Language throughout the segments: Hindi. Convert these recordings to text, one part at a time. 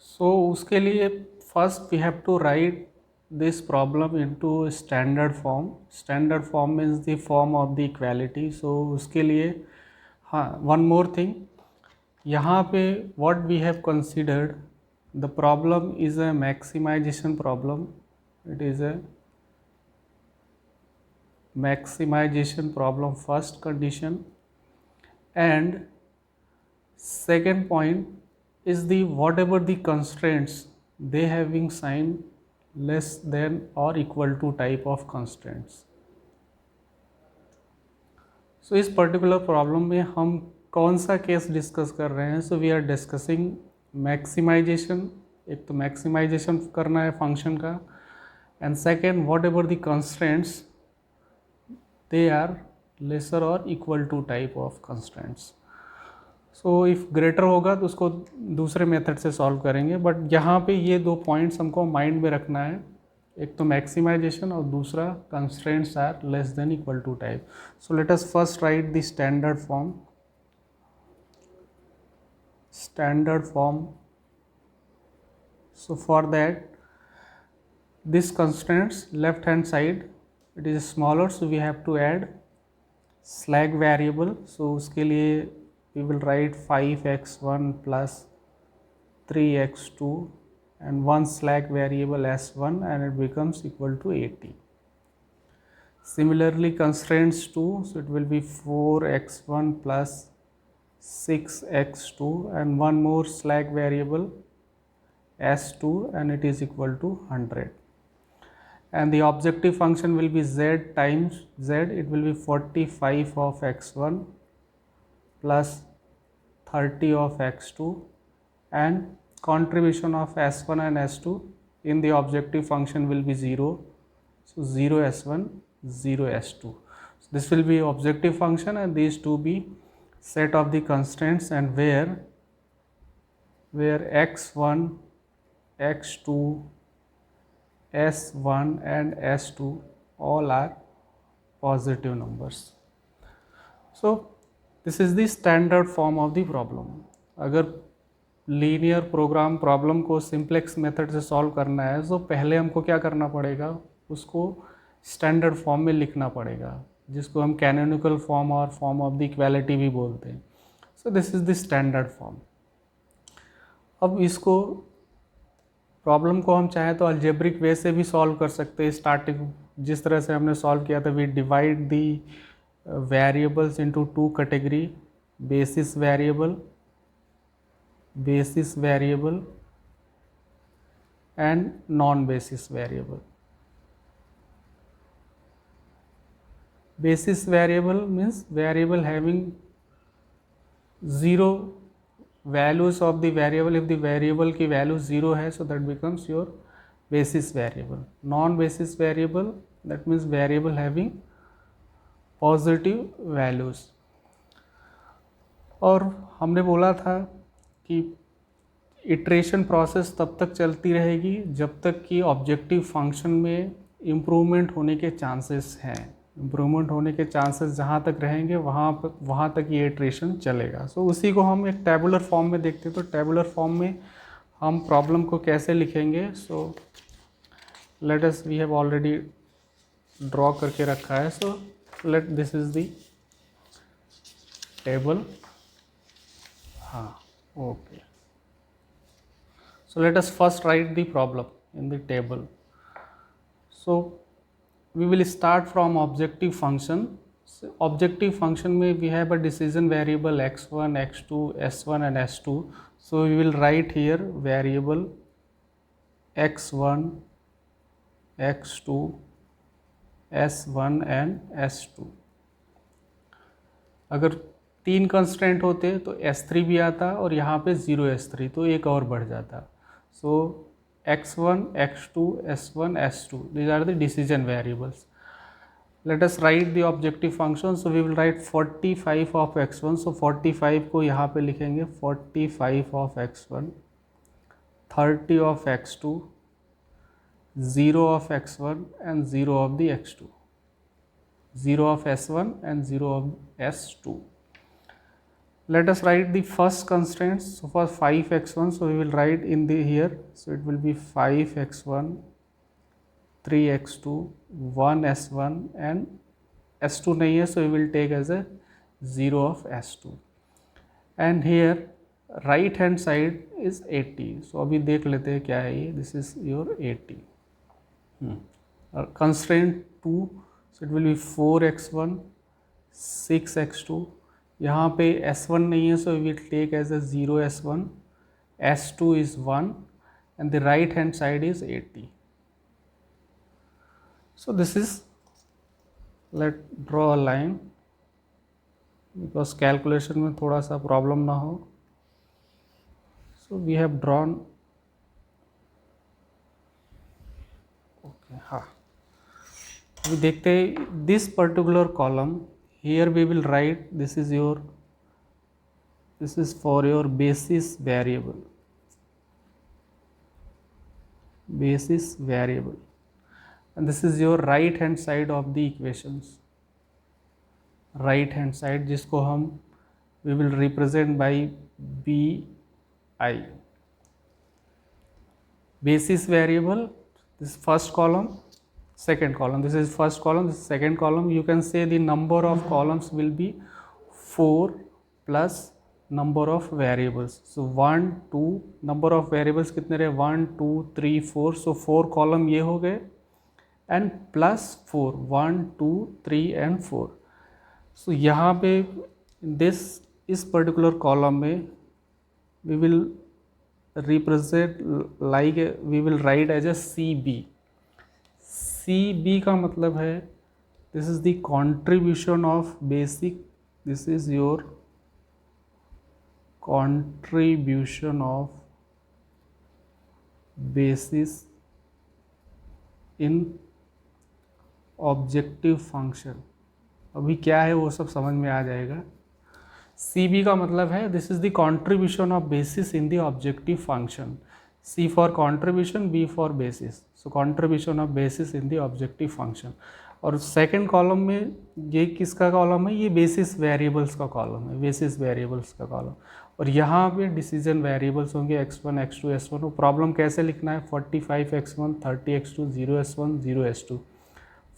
सो उसके लिए first we have to write this problem into standard form. Standard form means the form of the equality. So उसके लिए हाँ, one more thing, यहाँ पे what we have considered, the problem is a maximization problem. It is a maximization problem, first condition, and second point is the whatever the constraints they having sign less than or equal to type of constraints. सो इस पर्टिकुलर प्रॉब्लम में हम कौन सा केस डिस्कस कर रहे हैं? So we are discussing maximization. एक तो मैक्सिमाइजेशन करना है फंक्शन का, and second whatever the constraints they are lesser or equal to type of constraints. So if greater होगा तो उसको दूसरे मेथड से सॉल्व करेंगे, बट यहाँ पे ये दो पॉइंट्स हमको माइंड में रखना है. एक तो मैक्सिमाइजेशन और दूसरा constraints are less than equal to type. So let us first write the standard form. Standard form. So for that this constraints left hand side it is smaller, so we have to add slack variable. So उसके लिए we will write 5x1 plus 3x2 and one slack variable s1 and it becomes equal to 80. Similarly constraints 2, so it will be 4x1 plus 6x2 and one more slack variable s2 and it is equal to 100. And the objective function will be z times z. It will be 45 of x1 plus 30 of x2 and contribution of s1 and s2 in the objective function will be 0. So 0 s1, 0 s2. So this will be objective function and these two be set of the constraints, and where x1, x2, s1 and s2 all are positive numbers. So this is the standard form of the problem. अगर लीनियर प्रोग्राम प्रॉब्लम को सिंप्लेक्स मेथड से सॉल्व करना है तो पहले हमको क्या करना पड़ेगा, उसको स्टैंडर्ड फॉर्म में लिखना पड़ेगा, जिसको हम कैनोनिकल फॉर्म और फॉर्म ऑफ द इक्वालिटी भी बोलते हैं. सो this is the standard form. अब इसको प्रॉब्लम को हम चाहें तो अलजेब्रिक वे से भी सॉल्व कर सकते हैं. स्टार्टिंग जिस तरह से हमने सॉल्व किया था, we divide the variables into two category: basis variable and non-basis variable. Basis variable means variable having zero values of the variable. If the variable की value zero है, so that becomes your basis variable. Non-basis variable, that means variable having positive values. और हमने बोला था कि इटरेशन प्रोसेस तब तक चलती रहेगी जब तक कि ऑब्जेक्टिव फंक्शन में इम्प्रूवमेंट होने के चांसेस हैं. इम्प्रूवमेंट होने के चांसेस जहाँ तक रहेंगे वहाँ तक ये इटरेशन चलेगा. सो उसी को हम एक टेबुलर फॉर्म में देखते हैं. तो टेबुलर फॉर्म में हम प्रॉब्लम को कैसे लिखेंगे? So let us, we have already draw करके रखा है. सो let this is the table. Okay, so let us first write the problem in the table. So we will start from objective function. So objective function में we have a decision variable x1, x2, s1 and s2. So we will write here variable x1, x2, S1 and S2. अगर 3 कंस्ट्रेंट होते तो S3 भी आता और यहाँ पे 0 S3, तो एक और बढ़ जाता. सो x1, x2, s1, s2, these are the decision variables. Let us write the objective function. So we will write 45 of x1. So 45 को यहाँ पे लिखेंगे 45 of x1, 30 of x2, 0 of x1 and 0 of the x2, 0 of s1 and 0 of s2. Let us write the first constraints. So for 5x1, so we will write in the here, so it will be 5x1, 3x2, 1s1 and s2 नहीं है, so we will take as a 0 of s2 and here right hand side is 80. So अभी देख लेते हैं क्या है ये, this is your 80. Constraint 2, so it will be 4x1, 6x2. यहाँ पे s1 नहीं है, so we will take as a 0 s1, s2 is 1 and the right hand side is 80. So this is, let's draw a line because calculation में थोड़ा सा problem ना हो. So we have drawn, okay, हाँ अभी देखते हैं this particular column. Here we will write, this is for your basis variable, and this is your right hand side of the equations, right hand side जिसको हम we will represent by bi. Basis variable, this first column, second column, this is first column, this is second column. You can say the number of columns will be 4 plus number of variables. So 1 2 number of variables कितने रहे, 1 2 3 4. So 4 column ये हो गए and plus 4, 1 2 3 and 4. So यहाँ पे this इस particular column में we will represent like we will write as a CB. CB का मतलब है this is the contribution of basic, this is your contribution of basis in objective function. अभी क्या है वो सब समझ में आ जाएगा. CB का मतलब है this is the contribution of basis in the objective function. C for contribution, B for basis. So contribution of basis in the objective function. और सेकंड कॉलम में ये किसका कॉलम है, ये बेसिस वेरिएबल्स का कॉलम है, बेसिस वेरिएबल्स का कॉलम. और यहाँ पे डिसीजन वेरिएबल्स होंगे x1 x2 s1. वो प्रॉब्लम कैसे लिखना है, 45x1 30x2 0s1 0s2,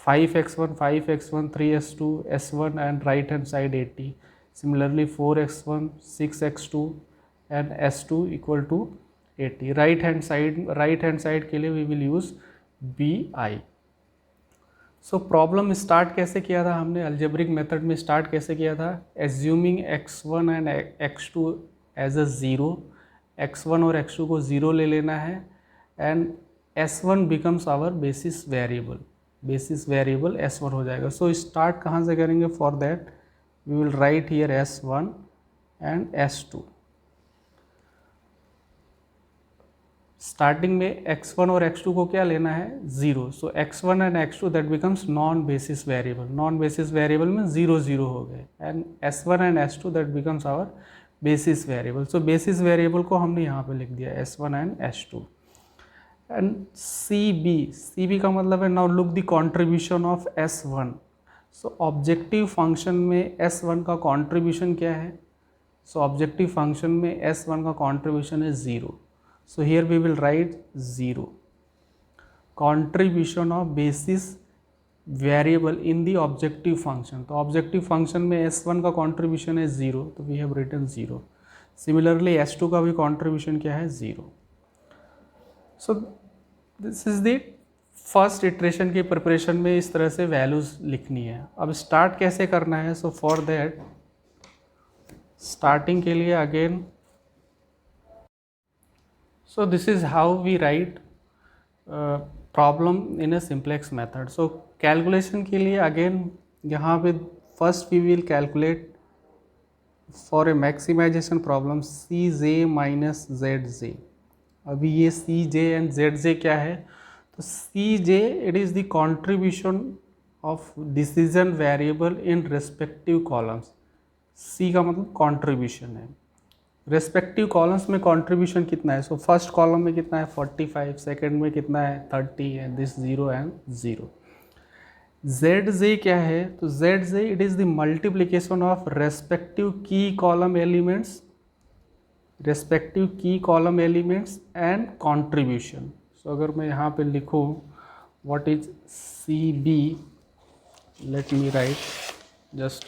5x1 5x1 3s2 s1 and right hand side 80. Similarly 4x1 6x2 and s2 equal to 80. right hand side के लिए we will use bi. So problem start कैसे किया था हमने, algebraic method में start कैसे किया था, assuming x1 and x2 as a 0, x1 और x2 को 0 ले लेना है and s1 becomes our basis variable s1 हो जाएगा. So start कहाँ से करेंगे, for that we will write here s1 and s2. Starting में x1 और x2 को क्या लेना है, 0. सो x1 and x2 that becomes non basis variable. Non basis variable में 0 0 हो गए and s1 and s2 that becomes our basis variable. So basis variable को हमने यहाँ पे लिख दिया s1 and s2. And CB का मतलब है now look the contribution of s1. So objective function में s1 का कंट्रीब्यूशन क्या है, सो ऑब्जेक्टिव फंक्शन में s1 का कंट्रीब्यूशन है 0. So here we will write 0. Contribution of basis variable in the objective function. तो objective function में s1 का contribution है 0, तो we have written 0. Similarly s2 का भी contribution क्या है, 0. So this is the first iteration की preparation में इस तरह से values लिखनी है. अब start कैसे करना है, so for that starting के लिए again, so this is how we write problem in a simplex method. So calculation के लिए again यहाँ पे first we will calculate for a maximization problem Cj minus Zj. अभी ये Cj and Zj क्या है, तो Cj it is the contribution of decision variable in respective columns. C का मतलब contribution है, रेस्पेक्टिव कॉलम्स में कंट्रीब्यूशन कितना है. सो फर्स्ट कॉलम में कितना है 45, सेकंड में कितना है 30 and this 0 and 0. Z j क्या है, तो z j it is the multiplication of respective की कॉलम एलिमेंट्स, रेस्पेक्टिव की column elements and contribution. So अगर मैं यहाँ पे लिखूँ what is c b, let me write just,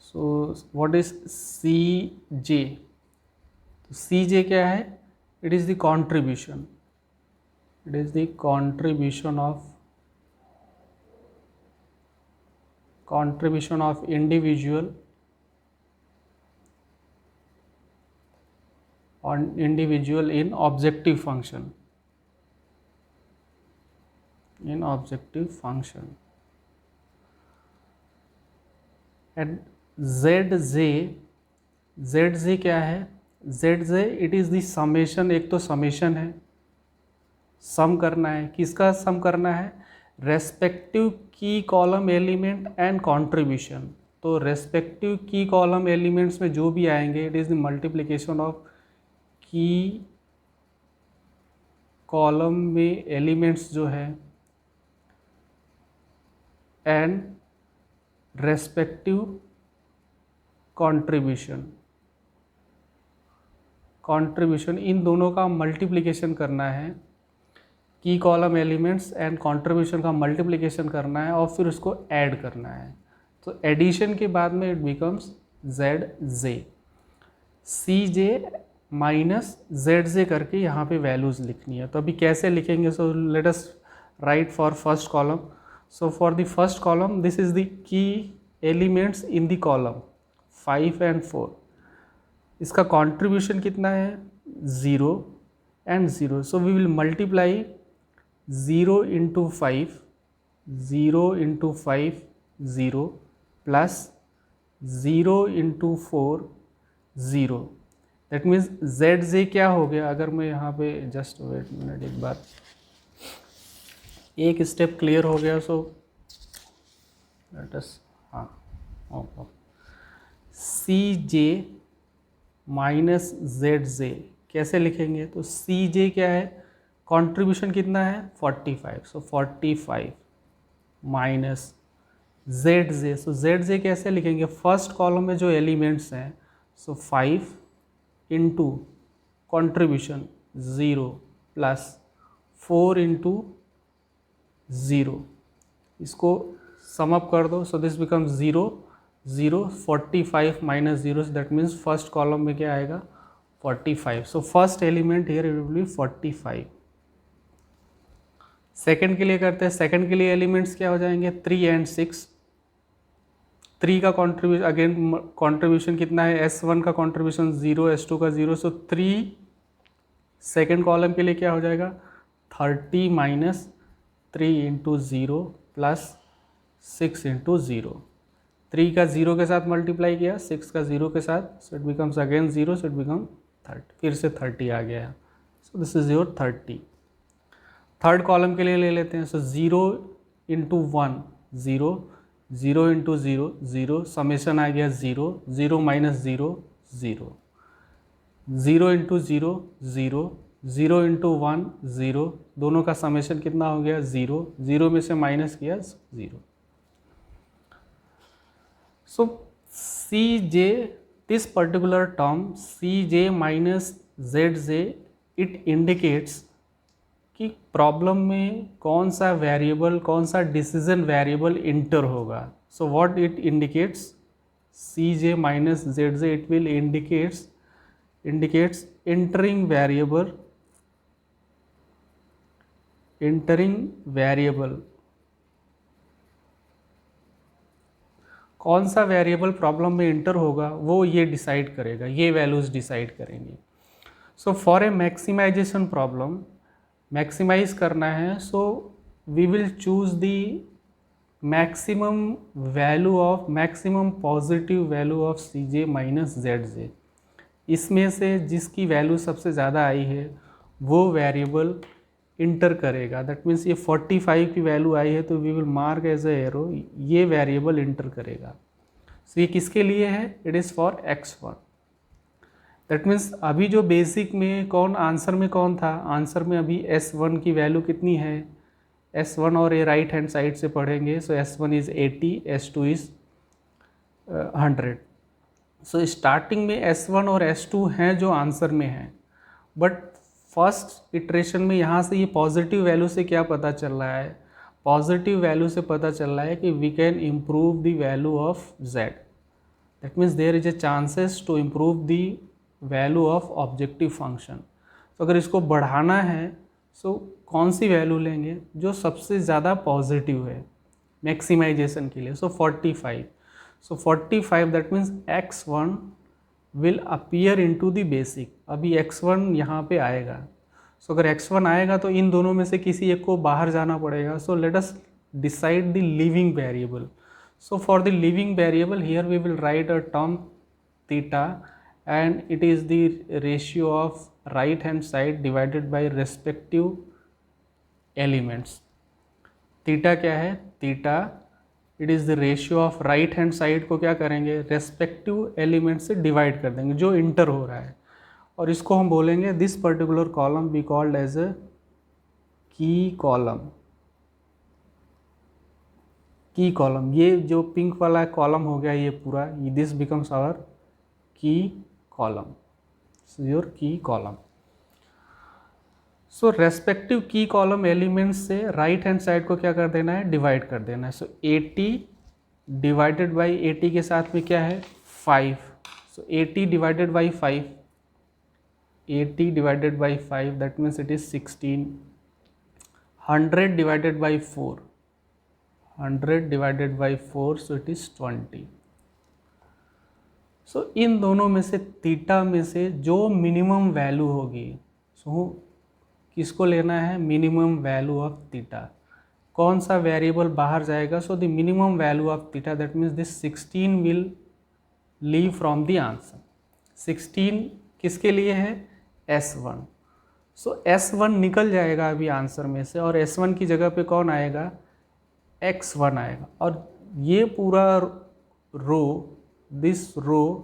so what is c j, तो सी जे क्या है, it is the contribution, it is the contribution of individual in objective function, and zj क्या है, zj it is the summation, एक तो समेशन है, सम करना है, किसका सम करना है, रेस्पेक्टिव की कॉलम एलिमेंट एंड कंट्रीब्यूशन। तो रेस्पेक्टिव की कॉलम एलिमेंट्स में जो भी आएंगे it is the multiplication of की कॉलम में एलिमेंट्स जो है एंड रेस्पेक्टिव कंट्रीब्यूशन, इन दोनों का मल्टीप्लिकेशन करना है, की कॉलम एलिमेंट्स एंड कंट्रीब्यूशन का मल्टीप्लिकेशन करना है और फिर उसको ऐड करना है। तो एडिशन के बाद में it becomes z j, c j minus z j करके यहाँ पे वैल्यूज़ लिखनी है। तो अभी कैसे लिखेंगे, so let us right for first column. So for the first column this is the की elements in the column 5 and 4, इसका कंट्रीब्यूशन कितना है 0 and 0, so we will multiply 0 into 5, 0 into 5 0 plus 0 into 4 0, that means Z j क्या हो गया। अगर मैं यहाँ पे जस्ट वेट मिनट, एक बार एक स्टेप क्लियर हो गया, सो लेट अस, हाँ, सी जे माइनस जेड जे कैसे लिखेंगे, तो सी जे क्या है, कंट्रीब्यूशन कितना है 45, सो 45 माइनस जेड जे, सो जेड जे कैसे लिखेंगे, फर्स्ट कॉलम में जो एलिमेंट्स हैं, सो 5 इंटू कॉन्ट्रीब्यूशन 0 प्लस 4 इंटू 0, इसको समअप कर दो, so this becomes 0 0, 45 minus 0, that means first column में क्या आएगा 45, so first element here it will be 45। Second के लिए करते हैं, सेकंड के लिए एलिमेंट्स क्या हो जाएंगे 3 and 6, 3 का कॉन्ट्रीब्यूशन, अगेन कॉन्ट्रीब्यूशन कितना है, S1 का कॉन्ट्रीब्यूशन 0, S2 का 0, सो 3 सेकेंड कॉलम के लिए क्या हो जाएगा 30 माइनस 3 इंटू 0 प्लस 6 इंटू 0, 3 का 0 के साथ मल्टीप्लाई किया, 6 का 0 के साथ, सो it becomes again 0, so it become 30, फिर से 30 आ गया, so this is your 30। Third column के लिए ले लेते हैं, सो 0 इंटू 1 0, 0 इंटू 0 0, समेशन आ गया 0, 0 माइनस 0 0, 0 इंटू 0 0, 0 इंटू 1 0, दोनों का समेशन कितना हो गया 0, 0 में से माइनस किया 0। So Cj, this particular term Cj minus Zj, it indicates कि प्रॉब्लम में कौन सा वेरिएबल, कौन सा डिसीजन वेरिएबल इंटर होगा। So what it indicates, Cj minus Zj, it will indicates entering variable, कौन सा वेरिएबल प्रॉब्लम में इंटर होगा वो ये डिसाइड करेगा, ये वैल्यूज़ डिसाइड करेंगे। So for a maximization problem, maximize करना है, so we will choose the maximum value of, maximum positive value of Cj minus Zj, इसमें से जिसकी वैल्यू सबसे ज़्यादा आई है वो वेरिएबल इंटर करेगा। दैट मीन्स ये 45 की वैल्यू आई है तो we will mark as a arrow, ये वेरिएबल इंटर करेगा। सो ये किसके लिए है, it is for x1। That means अभी जो बेसिक में कौन, आंसर में कौन था, आंसर में अभी S1 की वैल्यू कितनी है S1 और ये राइट हैंड साइड से पढ़ेंगे, सो S1 is 80, S2 is 100। So starting में S1 और S2 हैं जो आंसर में हैं, बट फर्स्ट इटरेशन में यहाँ से ये पॉजिटिव वैल्यू से क्या पता चल रहा है, पॉजिटिव वैल्यू से पता चल रहा है कि we can improve the value of z, that means there is a chances to improve the value of objective function. तो अगर इसको बढ़ाना है सो कौन सी वैल्यू लेंगे, जो सबसे ज़्यादा पॉजिटिव है मैक्सिमाइजेशन के लिए, सो 45। सो 45 that means x1 will appear into the basic. अभी x1 यहाँ पे आएगा, सो अगर x1 आएगा तो इन दोनों में से किसी एक को बाहर जाना पड़ेगा। So let us decide the living variable. So for the living variable here we will write a term theta and it is the ratio of right hand side divided by respective elements. Theta क्या है, theta it is the ratio of right hand side को क्या करेंगे, रेस्पेक्टिव एलिमेंट से डिवाइड कर देंगे जो इंटर हो रहा है, और इसको हम बोलेंगे this particular column be called as a key column. की कॉलम, ये जो पिंक वाला कॉलम हो गया ये पूरा, दिस बिकम्स आवर की column, so your key column. So respective key column elements से right hand side को क्या कर देना है, डिवाइड कर देना है। So 80 डिवाइडेड बाई 80 के साथ में क्या है 5, so 80 divided by 5, 80 divided by 5 that means it is 16, 100 divided by 4, 100 divided by 4 so it is 20। सो इन दोनों में से थीटा में से जो मिनिमम वैल्यू होगी, सो किसको लेना है, मिनिमम वैल्यू ऑफ थीटा। कौन सा वेरिएबल बाहर जाएगा, so the minimum value of theta that means this 16 will leave from the answer. 16 किसके लिए है, S1। सो S1 निकल जाएगा अभी आंसर में से, और S1 की जगह पे कौन आएगा, X1 आएगा। और ये पूरा रो, this row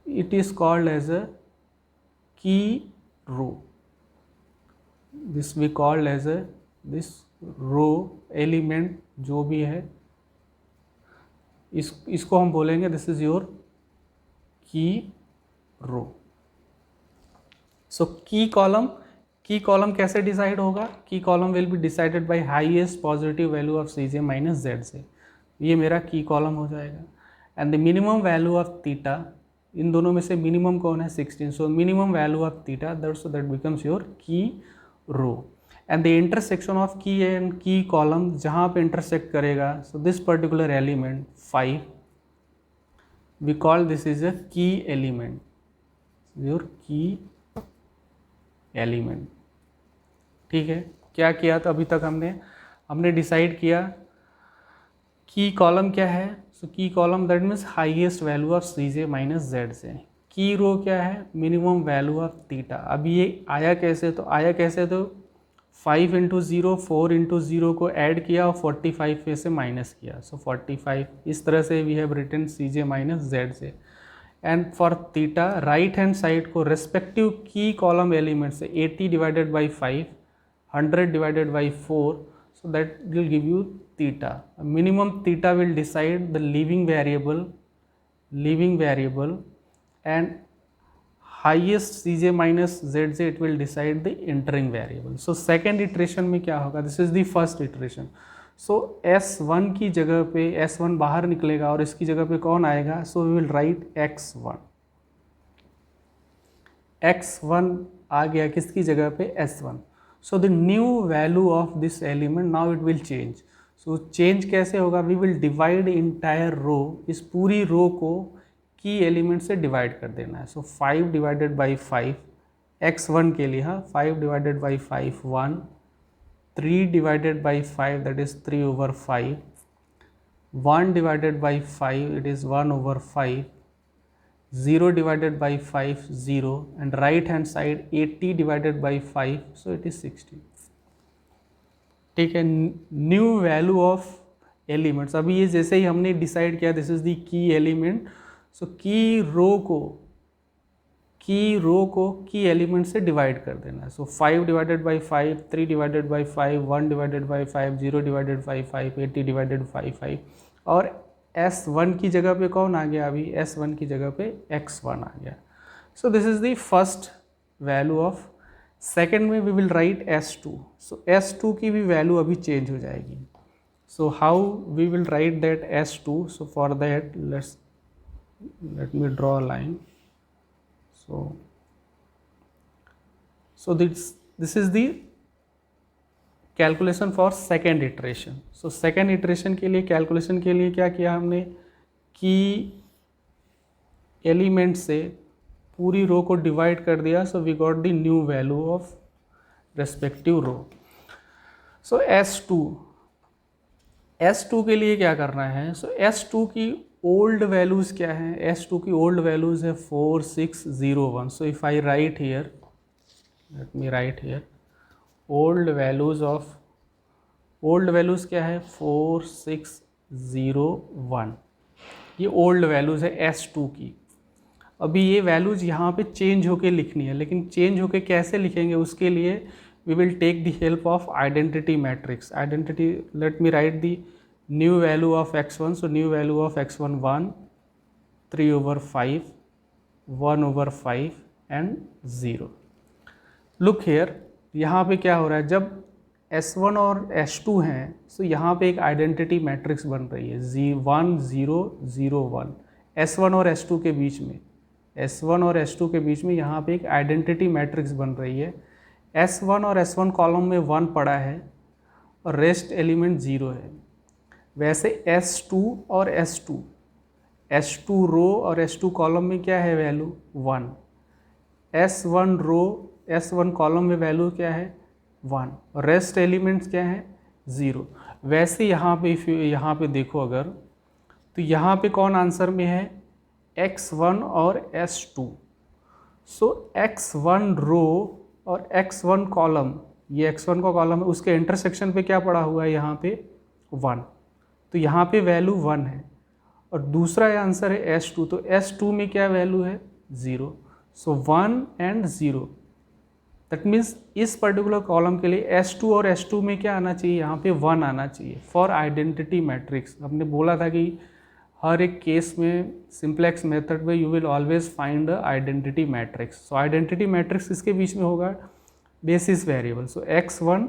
it is called as a key row, this we called as a this row element जो भी है इसको हम बोलेंगे दिस इज योर की रो। सो की कॉलम कैसे डिसाइड होगा, key column will be decided by highest positive value of Cj minus z से, ये मेरा की कॉलम हो जाएगा। And the minimum value of theta, इन दोनों में से मिनिमम कौन है 16, so minimum value of theta that becomes your key row. And the intersection of key and key column जहाँ पे इंटरसेक्ट करेगा, so this particular element 5 we call this is a की एलिमेंट, योर की एलिमेंट। ठीक है, क्या किया तो अभी तक हमने डिसाइड किया की कॉलम क्या है, सो की column that means highest value of Cj minus z से। की रो क्या है, मिनिमम वैल्यू ऑफ थीटा। अभी ये आया कैसे, तो 5 इंटू 0, 4 इंटू 0 को ऐड किया और 45 पे से माइनस किया, सो 45 इस तरह से we have written Cj minus z से। And for theta right hand side को रेस्पेक्टिव की कॉलम एलिमेंट से 80 divided by 5, 100 divided by 4, so that will give you theta. Minimum theta will decide the leaving variable and highest Cj minus Zj it will decide the entering variable. So second iteration में क्या होगा, this is the first iteration. So S1 की जगह पे S1 बाहर निकलेगा और इसकी जगह पे कौन आएगा, so we will write X1. X1 आ गया किसकी जगह पे, S1. So the new value of this element now it will change. So change कैसे होगा, we will divide entire row, इस पूरी रो को की एलिमेंट से डिवाइड कर देना है। So 5 डिवाइडेड बाई 5 x1 के लिए, हाँ 5 divided by 5 1, 3 divided by 5 that is 3 over 5, 1 divided by 5 it is 1 over 5, 0 divided by 5 0, and right hand side 80 divided by 5 so it is 60। ठीक है, न्यू वैल्यू ऑफ एलिमेंट्स। अभी ये जैसे ही हमने डिसाइड किया this is the key element, so key row को की रो को की एलिमेंट से डिवाइड कर देना है। सो 5 divided by 5, 3 divided by 5, 1 divided by 5, 0 divided by 5, 80 divided by 5। और S1 की जगह पे कौन आ गया, अभी S1 की जगह पे X1 आ गया। So this is the first value of. Second में we will write S2। So S2 की भी वैल्यू अभी चेंज हो जाएगी। So how we will write that S2? So for that let me draw a line. So this is the calculation for second iteration. So second iteration के लिए calculation के लिए क्या किया हमने कि एलिमेंट से पूरी रो को डिवाइड कर दिया। So we got the new value of respective row. सो S2 के लिए क्या करना है? सो S2 की ओल्ड वैल्यूज़ क्या है? S2 की ओल्ड वैल्यूज़ है 4, 6, 0, 1। So if I right here, late me right here, old values क्या है? 4, 6, 0, 1। ये ओल्ड वैल्यूज़ है S2 की। अभी ये वैल्यूज़ यहाँ पे चेंज होके लिखनी है, लेकिन चेंज होके कैसे लिखेंगे? उसके लिए we will take the help of identity matrix. Identity, let me write the new value of x1। So new value of x1 1, 3/5, 1/5 and 0। Look here, यहाँ पे क्या हो रहा है? जब S1 और S2 हैं, सो यहाँ पे एक आइडेंटिटी मैट्रिक्स बन रही है 1 0 0 1। S1 और S2 के बीच में, S1 और S2 के बीच में यहाँ पे एक आइडेंटिटी मैट्रिक्स बन रही है। S1 और S1 कॉलम में 1 पड़ा है और रेस्ट एलिमेंट 0 है। वैसे S2 और S2 रो और S2 कॉलम में क्या है वैल्यू? 1। S1 रो S1 कॉलम में वैल्यू क्या है? 1। और रेस्ट एलिमेंट्स क्या है? 0। वैसे यहाँ पे यहाँ पे देखो अगर, तो यहाँ पे कौन आंसर में है? X1 और S2। सो X1 रो और X1 कॉलम, ये X1 का कॉलम है, उसके इंटरसेक्शन पे क्या पड़ा हुआ है? यहाँ पे 1। तो यहाँ पे वैल्यू 1 है। और दूसरा आंसर है S2। तो S2 में क्या वैल्यू है? 0। सो 1 एंड 0। दैट मीन्स इस पर्टिकुलर कॉलम के लिए S2 और S2 में क्या आना चाहिए? यहाँ पे 1 आना चाहिए फॉर आइडेंटिटी मैट्रिक्स। हमने बोला था कि हर एक केस में सिंप्लेक्स मेथड में you will always find the identity matrix. So identity matrix इसके बीच में होगा बेसिस वेरिएबल। सो x1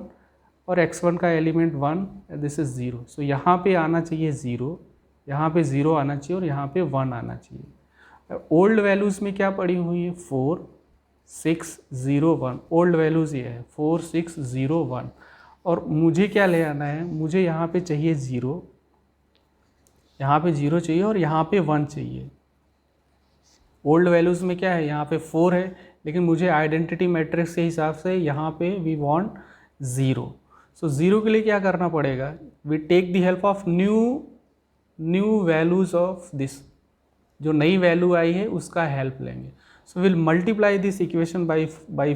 और x1 का एलिमेंट 1, दिस इज 0। सो यहाँ पे आना चाहिए 0, यहाँ पे 0 आना चाहिए और यहाँ पे 1 आना चाहिए। ओल्ड वैल्यूज़ में क्या पड़ी हुई है? 4, 6, 0, 1। ओल्ड वैल्यूज़ ये है 4, 6, 0, 1। और मुझे क्या ले आना है? मुझे यहाँ पे चाहिए 0, यहाँ पे 0 चाहिए और यहाँ पे 1 चाहिए। ओल्ड वैल्यूज़ में क्या है? यहाँ पे 4 है, लेकिन मुझे आइडेंटिटी मैट्रिक्स के हिसाब से यहाँ पे वी वांट 0। सो 0 के लिए क्या करना पड़ेगा? We take the help of new values of this. जो नई वैल्यू आई है उसका हेल्प लेंगे। So will multiply this equation by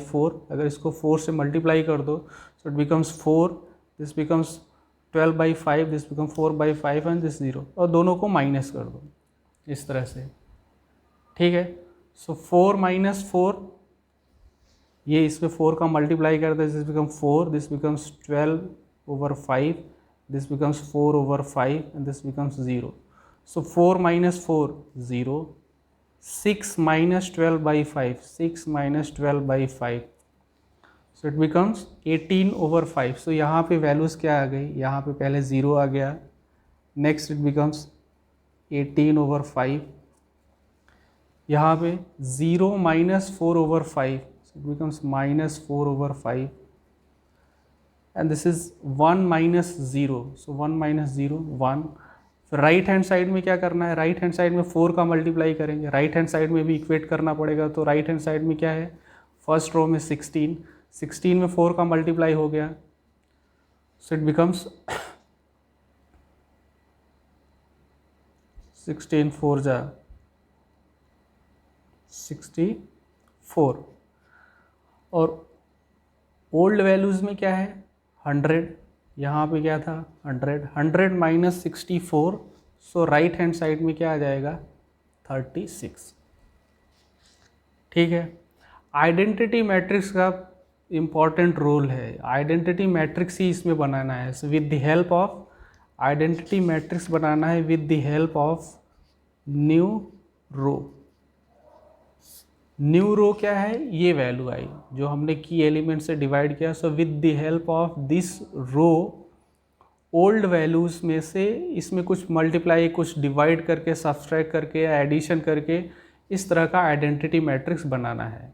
4। अगर इसको 4 से मल्टीप्लाई कर दो, so it becomes 4, this becomes 12/5, this become 4/5 and this 0। और दोनों को माइनस कर दो इस तरह से, ठीक है। सो 4 - 4, ये इसमें 4 का मल्टीप्लाई कर दे, this become 4, this becomes 12/5, this becomes 4/5 and this becomes 0। So 4 - 4 0, 6 - 12/5, 6 - 12/5, so it becomes 18/5। सो यहाँ पे वैल्यूज़ क्या आ गई? यहाँ पे पहले 0 आ गया, नेक्स्ट इट बिकम्स 18/5, यहाँ पे 0 - 4/5, so it becomes -4/5, and this is 1 - 0, so 1 - 0 1। फिर राइट हैंड साइड में क्या करना है? राइट हैंड साइड में 4 का मल्टीप्लाई करेंगे। राइट हैंड साइड में भी इक्वेट करना पड़ेगा। तो राइट हैंड साइड में क्या है? फर्स्ट रो में 16, 16 में 4 का मल्टीप्लाई हो गया, सो इट बिकम्स 16 4 जा 64। और ओल्ड वैल्यूज़ में क्या है? 100। यहाँ पे क्या था? 100। 100 - 64, सो राइट हैंड साइड में क्या आ जाएगा? 36। ठीक है। आइडेंटिटी मैट्रिक्स का इम्पॉर्टेंट रोल है, आइडेंटिटी मैट्रिक्स ही इसमें बनाना है। So with the help of identity matrix बनाना है with the help of new row. New row क्या है, ये वैल्यू आई जो हमने की एलिमेंट से डिवाइड किया। So with the help of this row old values में से इसमें कुछ मल्टीप्लाई, कुछ डिवाइड करके, सब्सट्रैक्ट करके या एडिशन करके इस तरह का आइडेंटिटी मैट्रिक्स बनाना है।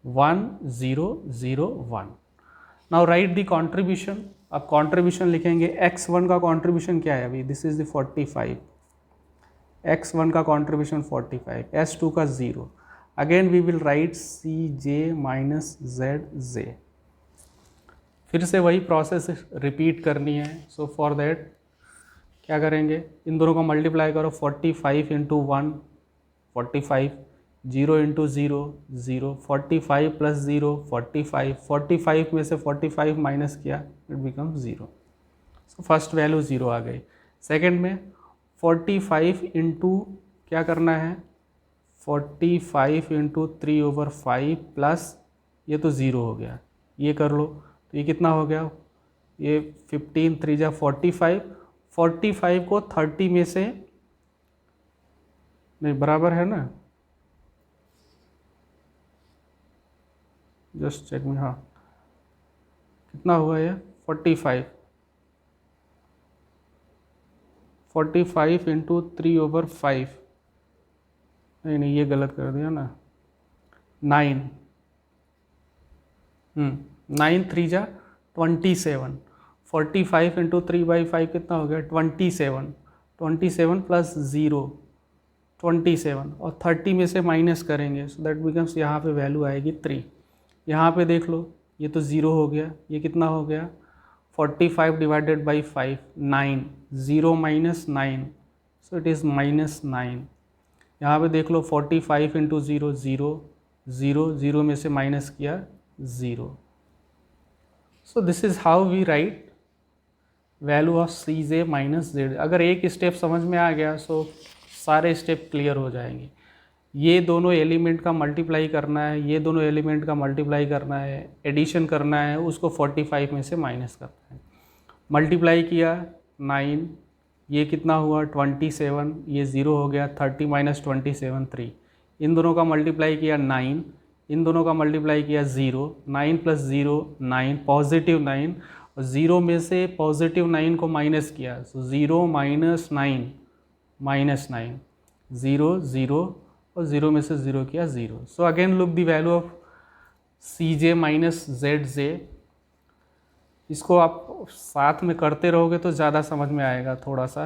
1 0 0 1। Now right the contribution. अब कॉन्ट्रीब्यूशन लिखेंगे। x1 का कॉन्ट्रीब्यूशन क्या है अभी, दिस इज द 45। x1 का कॉन्ट्रीब्यूशन 45, s2 का 0। Again we will write cj minus zj। फिर से वही प्रोसेस रिपीट करनी है। सो फॉर दैट क्या करेंगे, इन दोनों को मल्टीप्लाई करो। 45 इंटू 1 45, 0 इंटू 0 0, 45 प्लस 0 45, 45 में से 45 माइनस किया, it become 0। So first value 0 आ गई। सेकेंड में 45 इंटू क्या करना है, 45 इंटू 3/5 प्लस ये तो 0 हो गया, ये कर लो तो ये कितना हो गया, ये 15 3 जा 45। 45 को 30 में से नहीं बराबर है ना, जस्ट चेक में, हाँ कितना हुआ ये 45। 45 इंटू 3/5, नहीं ये गलत कर दिया ना, 9 9 3 जा 27। 45 इंटू 3/5 कितना हो गया 27। 27 प्लस 0 27 और 30 में से माइनस करेंगे, सो दैट बिकम्स, यहाँ पे वैल्यू आएगी 3। यहाँ पे देख लो ये तो 0 हो गया, ये कितना हो गया 45 divided by 5 9, 0 minus 9, so it is minus 9। यहाँ पे देख लो 45 इंटू 0 0 0, 0 में से माइनस किया 0। So this is how we write value of cj minus z। अगर एक स्टेप समझ में आ गया सो सारे स्टेप क्लियर हो जाएंगे। ये दोनों एलिमेंट का मल्टीप्लाई करना है, ये दोनों एलिमेंट का मल्टीप्लाई करना है, एडिशन करना है, उसको 45 में से माइनस करना है। मल्टीप्लाई किया 9, ये कितना हुआ 27, ये 0 हो गया, 30 माइनस 27 3। इन दोनों का मल्टीप्लाई किया 9, इन दोनों का मल्टीप्लाई किया 0, 9 प्लस 0 9, पॉजिटिव 9, और 0 में से पॉजिटिव 9 को माइनस किया, सो 0 माइनस 9 माइनस 9, 0 0 और 0 में से 0 किया 0। So again look the value of cj minus zj। इसको आप साथ में करते रहोगे तो ज़्यादा समझ में आएगा थोड़ा सा,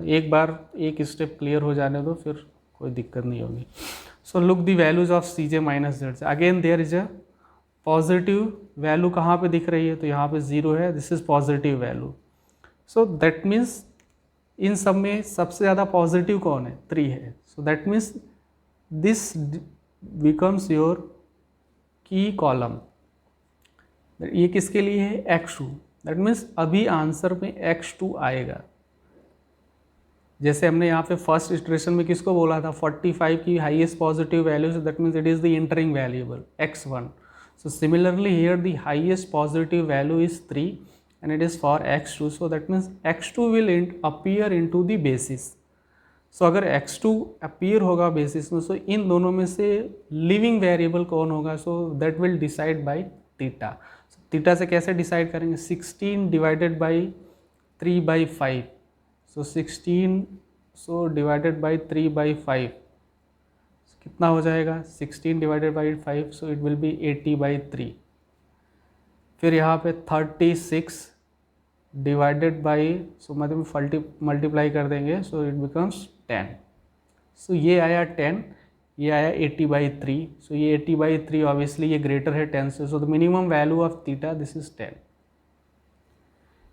एक बार एक स्टेप क्लियर हो जाने दो फिर कोई दिक्कत नहीं होगी। So look the values of cj minus zj। Again there is a positive value, कहाँ पे दिख रही है, तो यहाँ पे 0 है, this is positive value. So that means in सब में सबसे ज़्यादा पॉजिटिव कौन है, 3 है। सो that means this becomes your की कॉलम। ये किसके लिए है, x2। दैट मीन्स अभी आंसर में x2 आएगा। जैसे हमने यहाँ पे फर्स्ट इटरेशन में किसको बोला था, 45 की highest positive value, so that means it is the entering variable x1। So similarly here the highest positive value is 3 and it is for x2, so that means x2 will appear into the basis। so अगर x2 appear होगा basis में, so इन दोनों में से living variable कौन होगा, so that will decide by theta। so theta से कैसे decide करेंगे, 16 divided by 3/5, so 16 so divided by 3/5, so कितना हो जाएगा 16 divided by 5, so it will be 80/3। फिर यहाँ पे 36 डिवाइडेड बाई, सो मतलब मल्टीप्लाई कर देंगे, सो इट बिकम्स 10। सो ये आया 10, ये आया 80/3, सो ये 80/3 ऑब्वियसली ये ग्रेटर है 10 से, so the minimum value of theta this is 10।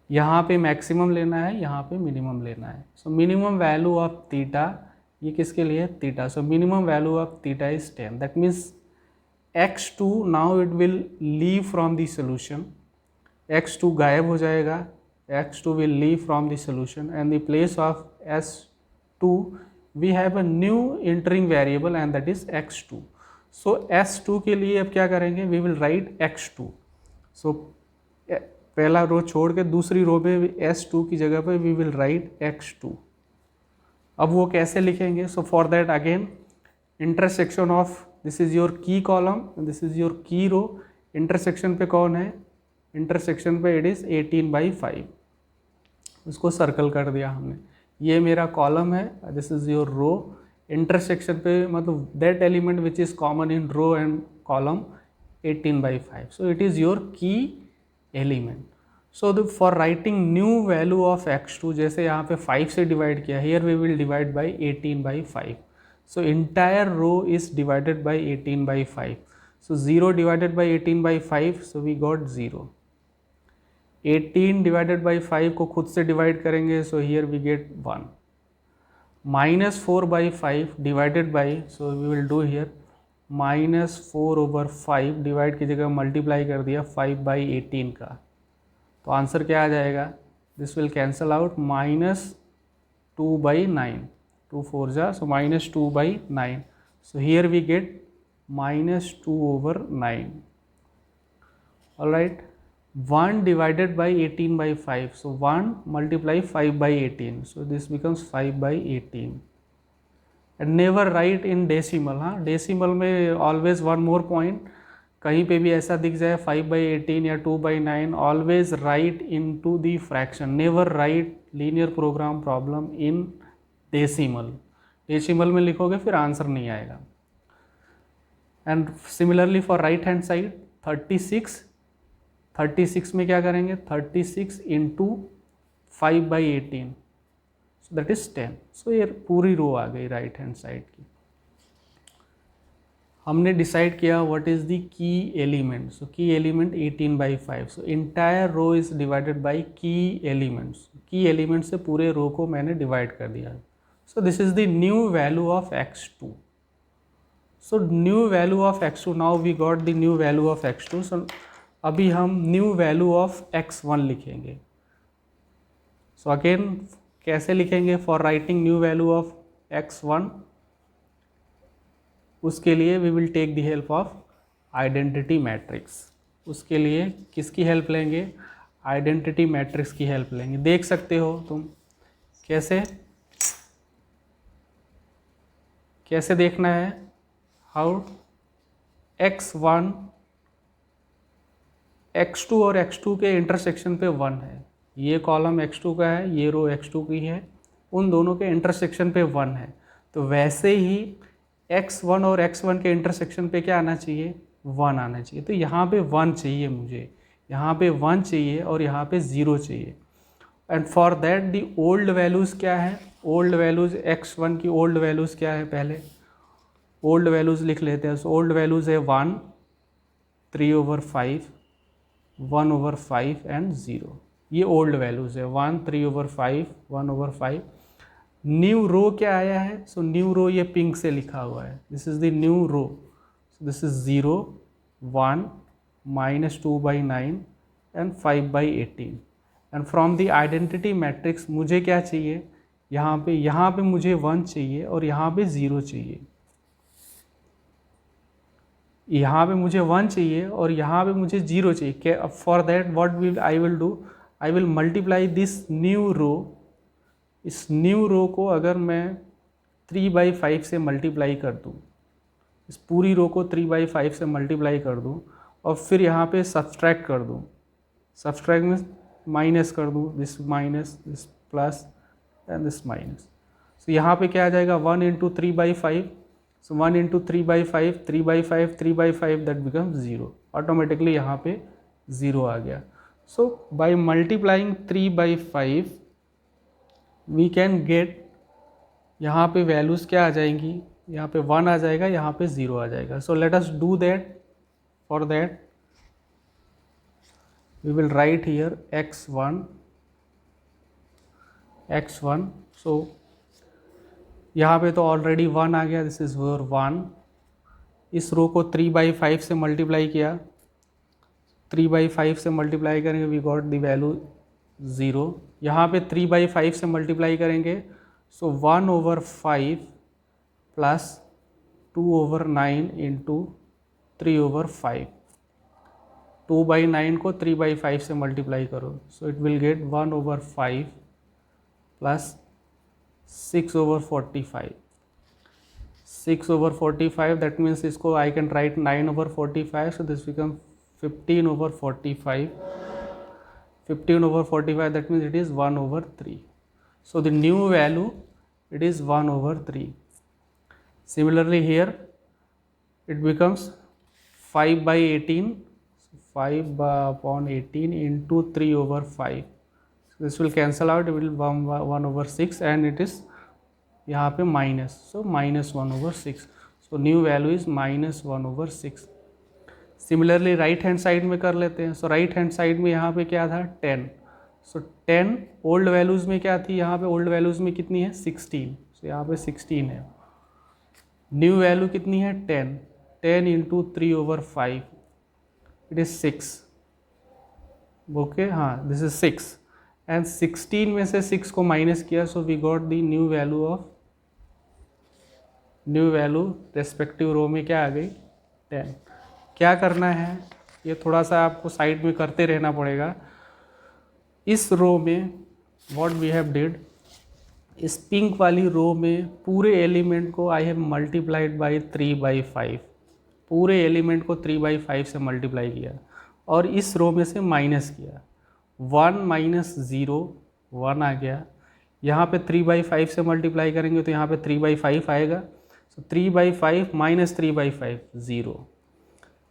यहाँ पे मैक्सिमम लेना है, यहाँ पे मिनिमम लेना है। सो मिनिमम वैल्यू ऑफ थीटा, ये किसके लिए, theta. So minimum value of theta is 10। That means x2 now it will leave from the solution, x2 गायब हो जाएगा, x2 will leave from the solution, and the place of s2 we have a new entering variable and that is x2। So S2 के लिए अब क्या करेंगे, वी विल राइट x2. सो पहला रो छोड़ के दूसरी रो में S2 की जगह पे वी विल राइट x2. अब वो कैसे लिखेंगे, सो for that again intersection of this is your की column, this is your key row. Intersection पे कौन है, इंटरसेक्शन पे इट इज़ 18/5. उसको सर्कल कर दिया हमने. ये मेरा कॉलम है, this is your row. Intersection पे मतलब that element which is common in row and column 18/5. So it is your key element. So for writing new value of x2, जैसे यहाँ पे 5 से डिवाइड किया, here we will divide by 18/5. So entire row is divided by 18/5. So 0 divided by 18/5, so we got 0. 18 divided by 5 को खुद से डिवाइड करेंगे, so here we get 1. -4/5 divided by, so we will do here -4/5 divide की जगह मल्टीप्लाई कर दिया 5/18 का. तो आंसर क्या आ जाएगा, दिस विल कैंसल आउट, -2/9. 2 4 जा, so -2/9. So here we get -2/9. Alright. 1 divided by 18/5, so 1 multiply 5/18, so this becomes 5/18. and never write in decimal. हाँ, decimal में always one more point, कहीं पे भी ऐसा दिख जाए 5/18 या 2/9, always write into the fraction. never write linear program problem in decimal. decimal में लिखोगे फिर आंसर नहीं आएगा. and similarly for right hand side 36 में क्या करेंगे, 36 इंटू 5/18, सो दैट इज 10. सो ये पूरी रो आ गई राइट हैंड साइड की. हमने डिसाइड किया what is the key element. So key element 18/5. So entire row is divided by key elements. Key element से पूरे रो को मैंने डिवाइड कर दिया. So this is the new value of x2. So new value of x2, now we got the new value of x2. So अभी हम न्यू वैल्यू ऑफ x1 लिखेंगे. सो अगेन कैसे लिखेंगे for writing new value of x1, उसके लिए we will take the help of identity matrix. उसके लिए किसकी हेल्प लेंगे, आइडेंटिटी मैट्रिक्स की हेल्प लेंगे. देख सकते हो तुम कैसे देखना है, हाउ x1 x2 और x2 के इंटरसेक्शन पे 1 है. ये कॉलम x2 का है, ये रो x2 की है, उन दोनों के इंटरसेक्शन पे 1 है. तो वैसे ही x1 और x1 के इंटरसेक्शन पे क्या आना चाहिए, 1 आना चाहिए. तो यहाँ पे 1 चाहिए मुझे, यहाँ पे 1 चाहिए और यहाँ पे 0 चाहिए. And for that the old values क्या है, ओल्ड वैल्यूज़ x1 की ओल्ड वैल्यूज़ क्या है, पहले ओल्ड वैल्यूज़ लिख लेते हैं. सो ओल्ड वैल्यूज़ है 1, 3/5, 1/5 एंड 0. ये ओल्ड वैल्यूज़ है 1, 3/5, 1/5. न्यू रो क्या आया है, सो न्यू रो ये पिंक से लिखा हुआ है, this is the new row. So this is 0, 1, -2/9 and 5/18. And from the identity matrix मुझे क्या चाहिए, यहाँ पे मुझे 1 चाहिए और यहाँ पे 0 चाहिए. यहाँ पे मुझे 1 चाहिए और यहाँ पे मुझे 0 चाहिए. For that what I will do, I will multiply this new row. इस न्यू रो को अगर मैं 3/5 से मल्टीप्लाई कर दूँ, इस पूरी रो को 3/5 से मल्टीप्लाई कर दूँ और फिर यहाँ पे सब्सट्रैक्ट कर दूँ, सब्सट्रैक्ट में माइनस कर दूँ, this minus, this plus and this minus. So यहाँ पे क्या आ जाएगा, 1 into 3/5. So 1 into 3/5, 3/5, 3/5, that becomes 0. Automatically यहाँ पे 0 आ गया. So by multiplying 3/5 we can get, यहाँ पे वैल्यूज़ क्या आ जाएंगी, यहाँ पे 1 आ जाएगा, यहाँ पे 0 आ जाएगा. So let us do that. For that we will write here x1. सो यहाँ पे तो ऑलरेडी 1 आ गया, दिस इज योर 1. इस रो को 3/5 से मल्टीप्लाई किया, 3/5 से मल्टीप्लाई करेंगे, वी गॉट द वैल्यू 0. यहाँ पे 3/5 से मल्टीप्लाई करेंगे, सो 1/5 प्लस 2/9 इंटू 3/5। 2/9 को 3/5 से मल्टीप्लाई करो, so it will get 1/5 plus 6/45। 6/45, that means इसको I can write 9/45, so this become 15/45। 15/45, that means it is 1/3. So the new value, it is 1/3. Similarly here it becomes 5/18, 5/18 into 3/5. So this will cancel out, it will 1/6, and it is यहाँ पे minus, so -1/6. So new value is -1/6. Similarly right hand side में कर लेते हैं. सो राइट हैंड साइड में यहाँ पे क्या था 10. सो 10 ओल्ड वैल्यूज़ में क्या थी, यहाँ पे ओल्ड वैल्यूज़ में कितनी है 16. सो यहाँ पे 16 है. न्यू वैल्यू कितनी है 10. 10 इंटू 3/5 इट इज़ 6. ओके, हाँ दिस इज 6 एंड 16 में से 6 को माइनस किया, so we got the new value respective row में क्या आ गई 10. क्या करना है, ये थोड़ा सा आपको साइड में करते रहना पड़ेगा. इस रो में व्हाट वी हैव डिड, इस पिंक वाली रो में पूरे एलिमेंट को आई हैव मल्टीप्लाइड बाई 3/5. पूरे एलिमेंट को 3/5 से मल्टीप्लाई किया और इस रो में से माइनस किया. 1 माइनस 0 1 आ गया. यहाँ पे 3/5 से मल्टीप्लाई करेंगे तो यहाँ पे 3/5 आएगा. सो 3/5 माइनस 3/5 0.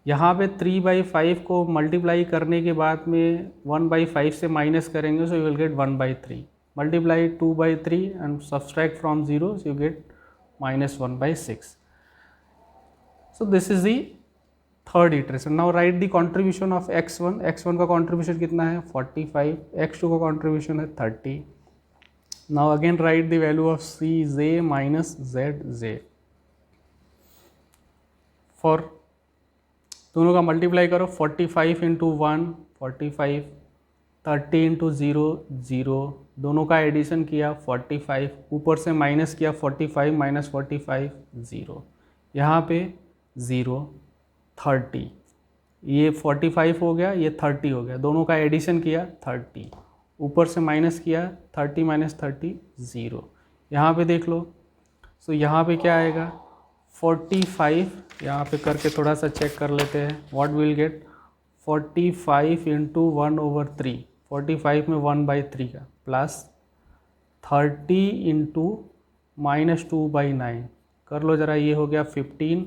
यहाँ पे 3/5 को मल्टीप्लाई करने के बाद में 1/5 से माइनस करेंगे, so you will get 1/3. Multiply 2/3 and subtract from 0, so you get -1/6. So this is the third iteration. Now right the contribution of x1. x1 का कॉन्ट्रीब्यूशन कितना है 45. x2 का कॉन्ट्रीब्यूशन है 30. Now again right the value of cj minus zj. For दोनों का मल्टीप्लाई करो. 45 इंटू 1 45, 30 इंटू 0 0. दोनों का एडिशन किया 45, ऊपर से माइनस किया 45 माइनस 45 0. यहाँ पे 0 30. ये 45 हो गया, ये 30 हो गया. दोनों का एडिशन किया 30, ऊपर से माइनस किया 30 माइनस 30 0. यहाँ पे देख लो. सो यहाँ पे क्या आएगा 45. यहाँ पे करके थोड़ा सा चेक कर लेते हैं. What will get 45 into 1/3. 45 में 1/3 का प्लस 30 इंटू -2/9. कर लो ज़रा. ये हो गया 15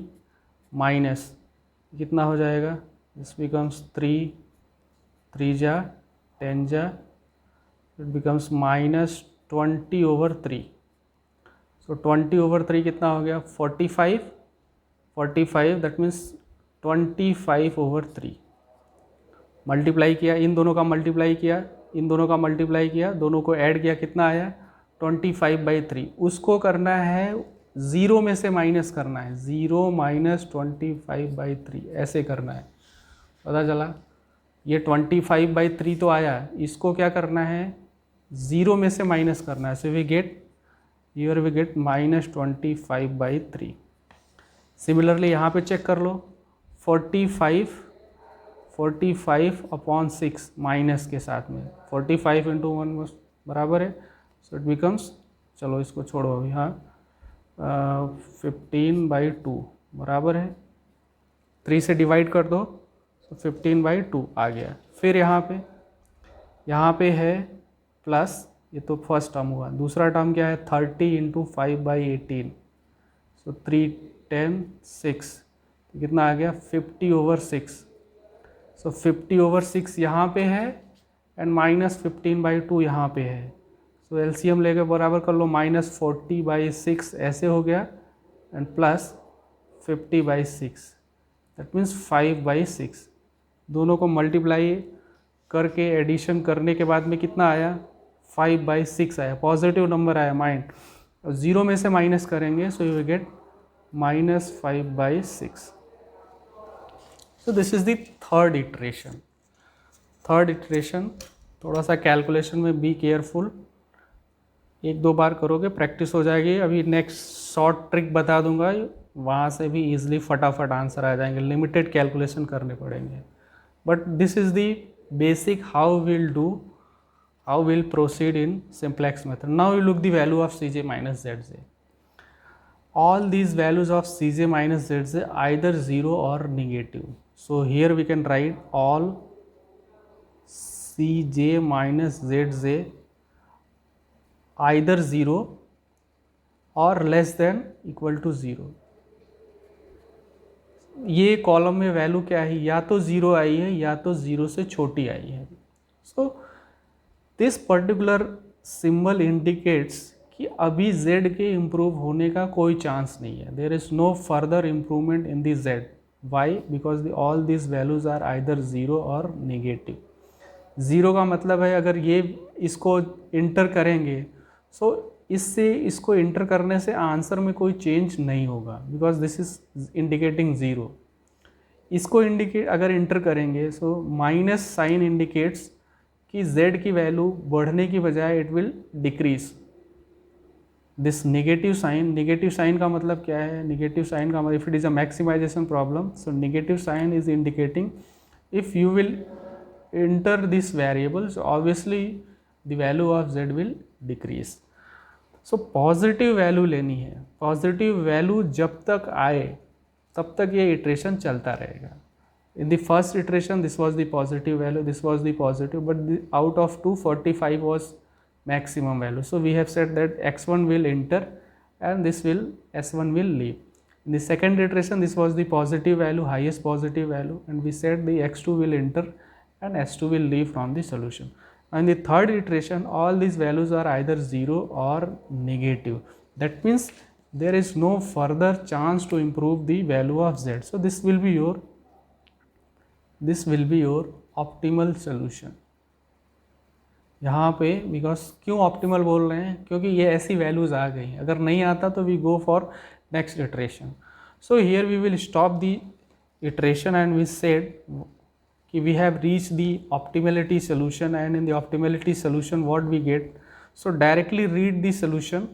माइनस कितना हो जाएगा, दिस बिकम्स 3 3 जा 10 जा, इट बिकम्स -20/3. सो 20/3 कितना हो गया 45. 45 दैट मीन्स 25/3. मल्टीप्लाई किया, इन दोनों का मल्टीप्लाई किया, इन दोनों का मल्टीप्लाई किया, दोनों को ऐड किया, कितना आया 25/3. उसको करना है 0 में से माइनस करना है. 0 माइनस 25/3 ऐसे करना है. पता चला ये 25/3 तो आया, इसको क्या करना है 0 में से माइनस करना है. So we get here we get -25/3. Similarly यहाँ पे चेक कर लो. 45/6 माइनस के साथ में 45 इंटू 1 बराबर है. सो इट बिकम्स, चलो इसको छोड़ो अभी. हाँ 15/2 बराबर है. 3 से डिवाइड कर दो, तो 15/2 आ गया. फिर यहाँ पे है प्लस, ये तो फर्स्ट टर्म हुआ. दूसरा टर्म क्या है 30 इंटू 5/18. सो 3 10 6, तो कितना आ गया 50/6. सो 50/6 यहाँ पे है एंड -15/2 यहाँ पे है. सो एलसीएम लेके बराबर कर लो. -40/6 ऐसे हो गया एंड प्लस 50/6, दैट मीन्स 5/6. दोनों को मल्टीप्लाई करके एडिशन करने के बाद में कितना आया 5/6 आया. पॉजिटिव नंबर आया माइंड. 0 में से माइनस करेंगे, so you get -5/6. So this is the third iteration. थोड़ा सा कैलकुलेशन में बी केयरफुल. 1-2 बार करोगे प्रैक्टिस हो जाएगी. अभी नेक्स्ट शॉर्ट ट्रिक बता दूंगा, वहाँ से भी ईजिली फटाफट आंसर आ जाएंगे, लिमिटेड कैलकुलेशन करने पड़ेंगे. But this is the basic how we'll proceed in simplex method. Now we look the value of Cj minus Zj. All these values of Cj minus Zj either 0 or negative. So here we can write all Cj minus Zj either 0 or less than equal to 0. ये कॉलम में वैल्यू क्या है, या तो 0 आई है या तो 0 से छोटी आई है. सो दिस पर्टिकुलर सिंबल इंडिकेट्स कि अभी z के इम्प्रूव होने का कोई चांस नहीं है. There is no further improvement in the z. Why? Because all this values are either 0 और नेगेटिव. 0 का मतलब है अगर ये इसको इंटर करेंगे सो इससे इसको इंटर करने से आंसर में कोई चेंज नहीं होगा, बिकॉज दिस इज इंडिकेटिंग 0. इसको इंडिकेट अगर इंटर करेंगे सो माइनस साइन इंडिकेट्स कि z की वैल्यू बढ़ने की बजाय it will decrease. This negative sign का मतलब क्या है? नेगेटिव साइन का मतलब if it is a maximization problem, so negative sign is indicating if you will enter this variable so obviously the value of z will decrease. So positive value लेनी है. पॉजिटिव वैल्यू जब तक आए तब तक ये इटरेशन चलता रहेगा. In the first iteration this was the positive value, this was the positive, but out of 2 45 was maximum value. So we have said that x1 will enter and this will s1 will leave. In the second iteration this was the positive value, highest positive value, and we said the x2 will enter and s2 will leave from the solution. And the third iteration all these values are either 0 or negative. That means there is no further chance to improve the value of z. So this will be your optimal solution. यहाँ पे बिकॉज क्यों ऑप्टिमल बोल रहे हैं? क्योंकि ये ऐसी वैल्यूज़ आ गई. अगर नहीं आता तो we go for next iteration. So here we will stop the iteration and we said कि we have reach the optimality solution, and in the optimality solution what we get. So directly read the solution,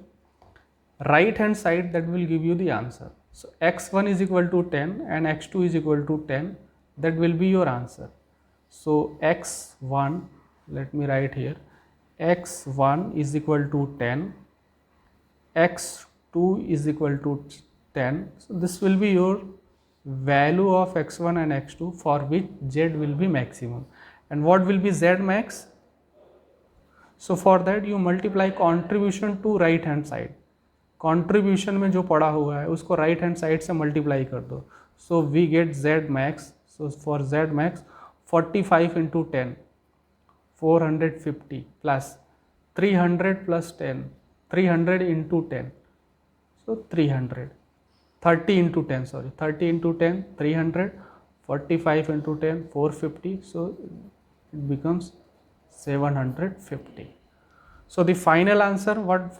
right hand side that will give you the answer. So x1 is equal to 10 and x2 is equal to 10. That will be your answer. So x1, let me write here, x1 is equal to 10, x2 is equal to 10. So this will be your value of x1 and x2 for which z will be maximum. And what will be z max? So for that you multiply contribution to right hand side. Contribution में जो पड़ा हुआ है उसको राइट हैंड साइड से मल्टीप्लाई कर दो. So we get z max. So for z max 45 into 10 450 plus 300 plus 10 300 into 10 so 300 30 into 10 sorry 30 into 10 300 45 into 10 450 so it becomes 750. So the final answer what?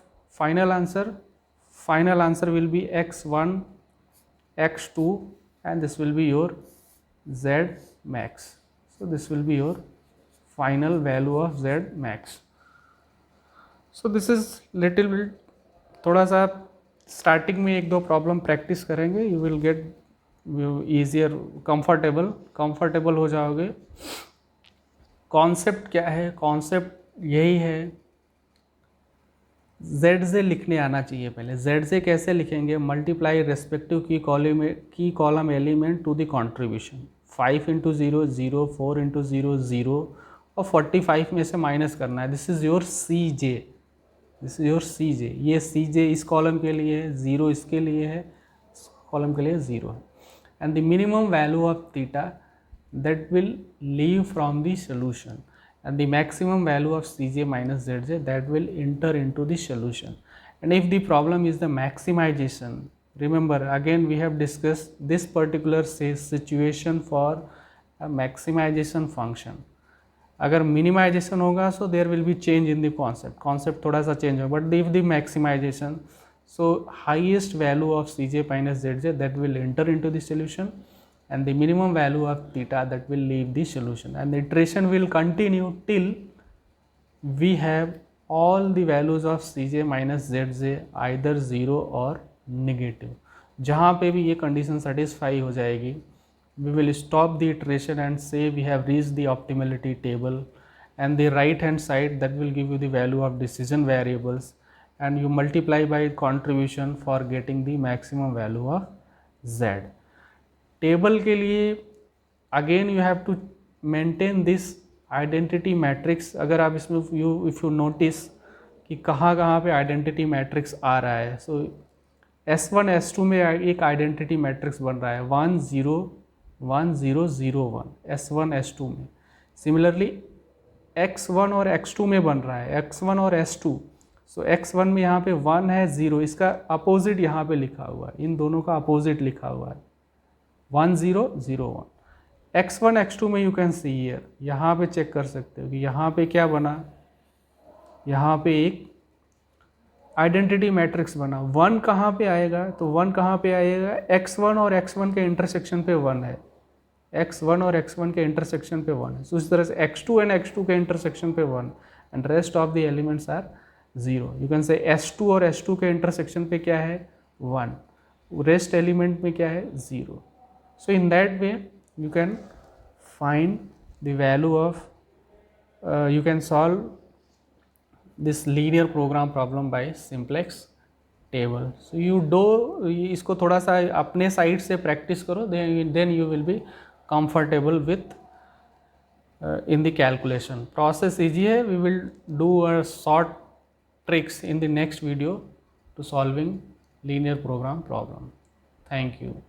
Final answer will be x1, x2, and this will be your z max. So this will be your final value of z max. So this is little bit, थोड़ा सा स्टार्टिंग में एक दो प्रॉब्लम प्रैक्टिस करेंगे, you will get easier, comfortable हो जाओगे. कॉन्सेप्ट क्या है? कॉन्सेप्ट यही है, z लिखने आना चाहिए पहले. z कैसे लिखेंगे? मल्टीप्लाई रेस्पेक्टिव की column element to the contribution. 5 into 0 0, 4 into 0 0 और 45 में से माइनस करना है. This is your cj. ये cj इस कॉलम के लिए है, 0 इसके लिए है, इस कॉलम के लिए 0 है. And the minimum value of theta that will leave from the solution, and the maximum value of Cj minus Zj that will enter into the solution. And if the problem is the maximization, remember again we have discussed this particular situation for a maximization function. अगर minimization होगा so there will be change in the concept थोड़ा सा change होगा. But if the maximization, so highest value of Cj minus Zj that will enter into the solution, and the minimum value of theta that will leave the solution, and the iteration will continue till we have all the values of Cj minus Zj either 0 or negative. जहाँ पे भी ये कंडीशन सेटिस्फाई हो जाएगी, we will stop the iteration and say we have reached the optimality table, and the right hand side that will give you the value of decision variables, and you multiply by contribution for getting the maximum value of z. Table के लिए again you have to maintain this identity matrix. अगर आप इसमें इफ़ यू नोटिस कि कहाँ कहाँ पे आइडेंटिटी मैट्रिक्स आ रहा है, सो S1 S2 में एक आइडेंटिटी मैट्रिक्स बन रहा है 1 0 1 0 0 1 S1 S2 में. सिमिलरली X1 और X2 में बन रहा है X1 और S2. सो X1 में यहाँ पे 1 है 0, इसका अपोजिट यहाँ पे लिखा हुआ है, इन दोनों का अपोजिट लिखा हुआ है 1 0 0 1. X1 X2 में यू कैन सी हियर, यहाँ पे चेक कर सकते हो कि यहाँ पे क्या बना, यहाँ पे एक आइडेंटिटी मैट्रिक्स बना. 1 कहाँ पे आएगा, तो 1 कहाँ पे आएगा, X1 और X1 के इंटरसेक्शन पे 1 है, X1 और X1 के इंटरसेक्शन पे 1 है. सो इस तरह से X2 एंड X2 के इंटरसेक्शन पे 1 and rest of the elements are 0. You can say S2 और S2 के इंटरसेक्शन पे क्या है 1, रेस्ट एलिमेंट में क्या है 0. So in that way you can find the value of you can solve this linear program problem by simplex table. So you do इसको थोड़ा सा अपने साइड से प्रैक्टिस करो, then you will be comfortable with in the calculation. Process easy है. We will do a short tricks in the next video to solving linear program problem. Thank you.